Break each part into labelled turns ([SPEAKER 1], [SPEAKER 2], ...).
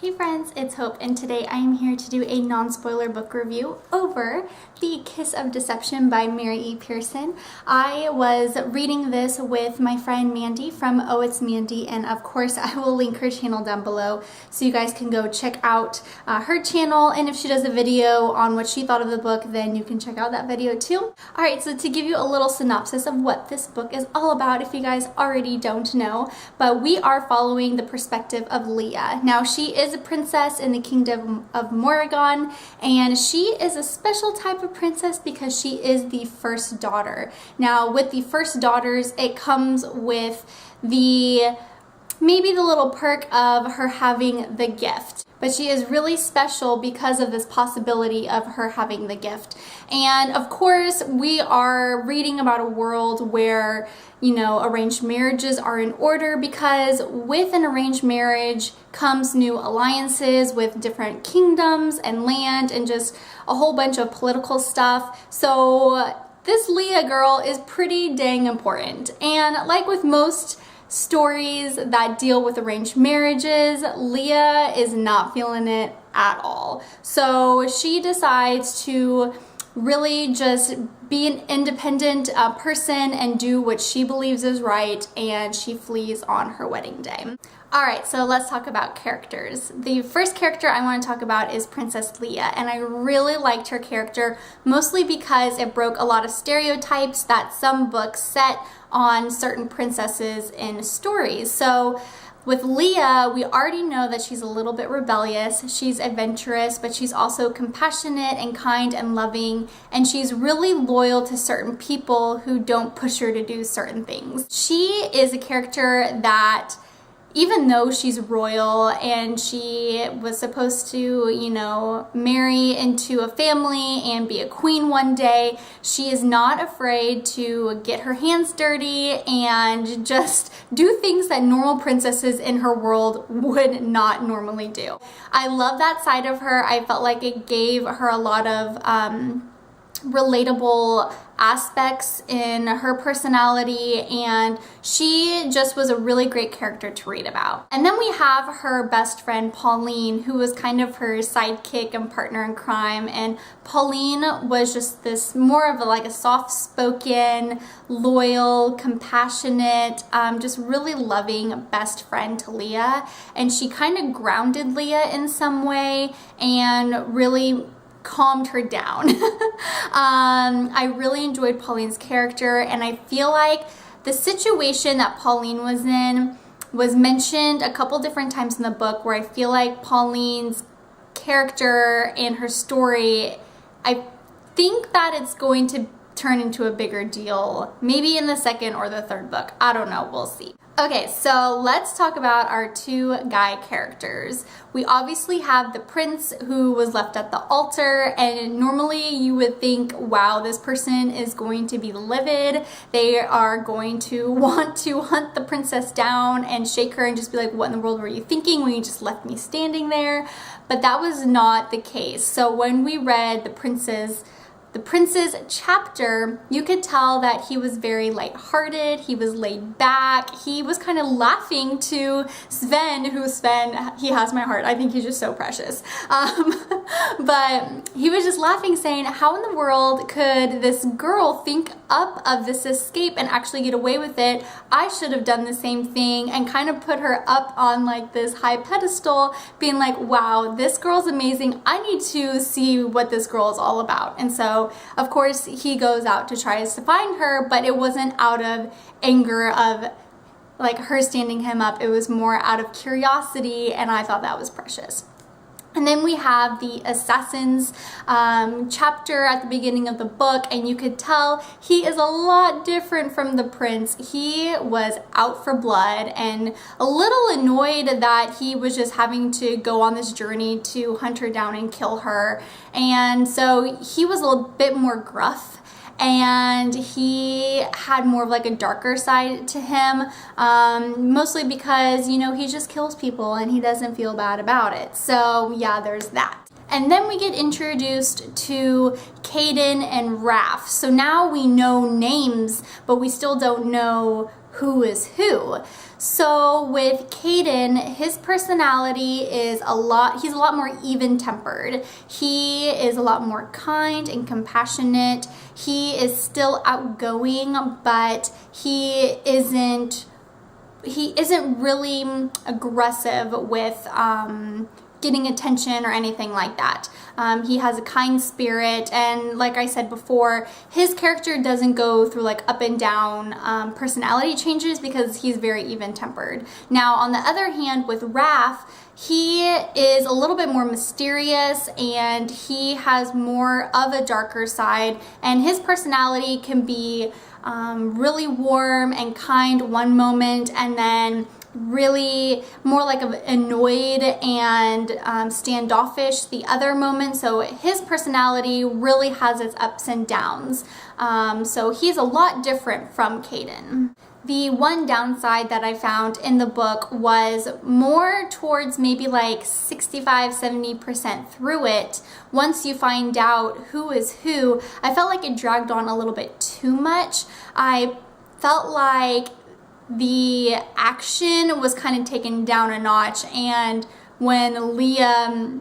[SPEAKER 1] Hey friends, it's Hope, and today I am here to do a non-spoiler book review over The Kiss of Deception by Mary E. Pearson. I was reading this with my friend Mandy from Oh It's Mandy, and of course I will link her channel down below so you guys can go check out her channel, and if she does a video on what she thought of the book, then you can check out that video too. Alright, so to give you a little synopsis of what this book is all about, if you guys already don't know, but we are following the perspective of Leah. Now, she is a princess in the kingdom of Morrigan, and she is a special type of princess because she is the first daughter. Now, with the first daughters, it comes with maybe the little perk of her having the gift. But she is really special because of this possibility of her having the gift. And of course, we are reading about a world where, you know, arranged marriages are in order, because with an arranged marriage comes new alliances with different kingdoms and land and just a whole bunch of political stuff. So this Leah girl is pretty dang important. And like with most stories that deal with arranged marriages, Leah is not feeling it at all. So she decides to really just be an independent person and do what she believes is right, and she flees on her wedding day. Alright, so let's talk about characters. The first character I want to talk about is Princess Leah, and I really liked her character mostly because it broke a lot of stereotypes that some books set on certain princesses in stories. So with Leah, we already know that she's a little bit rebellious, she's adventurous, but she's also compassionate and kind and loving, and she's really loyal to certain people who don't push her to do certain things. She is a character that, even though she's royal and she was supposed to, you know, marry into a family and be a queen one day, she is not afraid to get her hands dirty and just do things that normal princesses in her world would not normally do. I love that side of her. I felt like it gave her a lot of relatable aspects in her personality, and she just was a really great character to read about. And then we have her best friend Pauline, who was kind of her sidekick and partner in crime, and Pauline was just this more of a soft-spoken, loyal, compassionate, just really loving best friend to Leah, and she kind of grounded Leah in some way and really calmed her down. I really enjoyed Pauline's character, and I feel like the situation that Pauline was in was mentioned a couple different times in the book, where I feel like Pauline's character and her story, I think that it's going to turn into a bigger deal, maybe in the second or the third book. I don't know, we'll see. Okay, so let's talk about our two guy characters. We obviously have the prince who was left at the altar, and normally you would think, wow, this person is going to be livid. They are going to want to hunt the princess down and shake her and just be like, what in the world were you thinking when you just left me standing there? But that was not the case. So when we read the prince's chapter, you could tell that he was very lighthearted, he was laid back, he was kind of laughing to Sven, he has my heart, I think he's just so precious. But he was just laughing, saying, how in the world could this girl think up of this escape and actually get away with it? I should have done the same thing, and kind of put her up on this high pedestal, being like, wow, this girl's amazing, I need to see what this girl is all about. And so of course he goes out to try to find her, but it wasn't out of anger of her standing him up, it was more out of curiosity, and I thought that was precious. And then we have the assassins chapter at the beginning of the book, and you could tell he is a lot different from the prince. He was out for blood and a little annoyed that he was just having to go on this journey to hunt her down and kill her. And so he was a little bit more gruff, and he had more of a darker side to him, mostly because, you know, he just kills people and he doesn't feel bad about it. So yeah, there's that. And then we get introduced to Caden and Raph. So now we know names, but we still don't know who is who. So with Caden, his personality is he's a lot more even-tempered. He is a lot more kind and compassionate. He is still outgoing, but he isn't really aggressive with getting attention or anything like that. He has a kind spirit, and like I said before, his character doesn't go through like up and down personality changes because he's very even-tempered. Now, on the other hand, with Raph, he is a little bit more mysterious and he has more of a darker side, and his personality can be really warm and kind one moment, and then really more like annoyed and standoffish the other moment. So his personality really has its ups and downs. So he's a lot different from Caden. The one downside that I found in the book was more towards maybe like 65-70% through it. Once you find out who is who, I felt like it dragged on a little bit too much. I felt like the action was kind of taken down a notch, and when Leah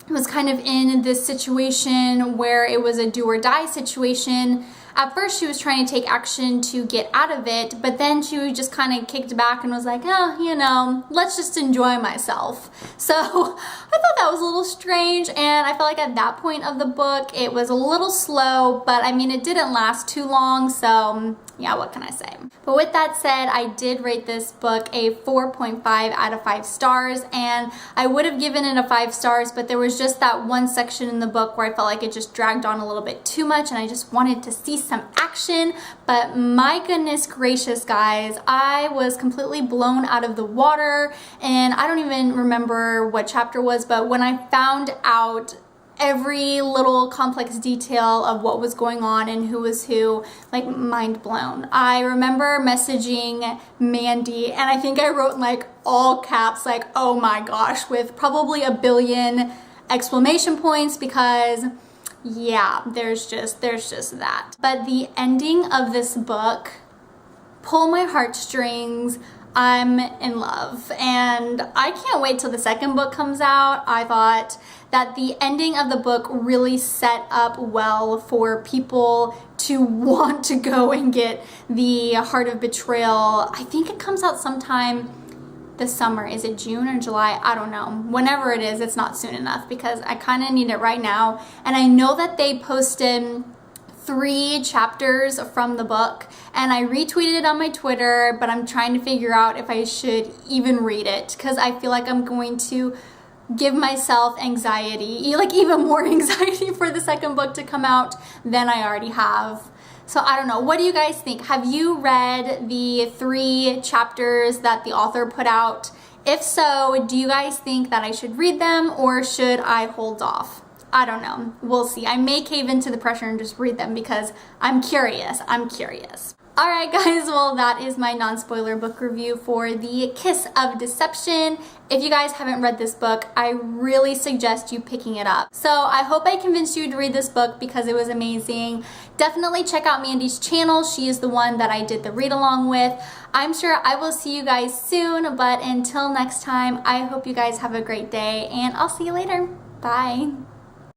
[SPEAKER 1] was kind of in this situation where it was a do or die situation, at first she was trying to take action to get out of it, but then she just kind of kicked back and was like, oh, you know, let's just enjoy myself. So I thought that was a little strange, and I felt like at that point of the book it was a little slow, but I mean, it didn't last too long, so yeah, what can I say? But with that said, I did rate this book a 4.5 out of 5 stars, and I would have given it a 5 stars, but there was just that one section in the book where I felt like it just dragged on a little bit too much, and I just wanted to see some action. But my goodness gracious, guys, I was completely blown out of the water, and I don't even remember what chapter it was, but when I found out every little complex detail of what was going on and who was who, like, mind blown. I remember messaging Mandy, and I think I wrote in like all caps, like, oh my gosh, with probably a billion exclamation points, because yeah, there's just that. But the ending of this book pulled my heartstrings. I'm in love, and I can't wait till the second book comes out. I thought that the ending of the book really set up well for people to want to go and get the Heart of Betrayal. I think it comes out sometime this summer. Is it June or July? I don't know. Whenever it is, it's not soon enough because I kind of need it right now. And I know that they posted 3 chapters from the book, and I retweeted it on my Twitter, but I'm trying to figure out if I should even read it because I feel like I'm going to give myself anxiety, like even more anxiety for the second book to come out than I already have. So I don't know. What do you guys think? Have you read the 3 chapters that the author put out? If so, do you guys think that I should read them or should I hold off? I don't know. We'll see. I may cave into the pressure and just read them because I'm curious. Alright guys, well that is my non-spoiler book review for The Kiss of Deception. If you guys haven't read this book, I really suggest you picking it up. So I hope I convinced you to read this book because it was amazing. Definitely check out Mandy's channel. She is the one that I did the read along with. I'm sure I will see you guys soon, but until next time, I hope you guys have a great day and I'll see you later. Bye.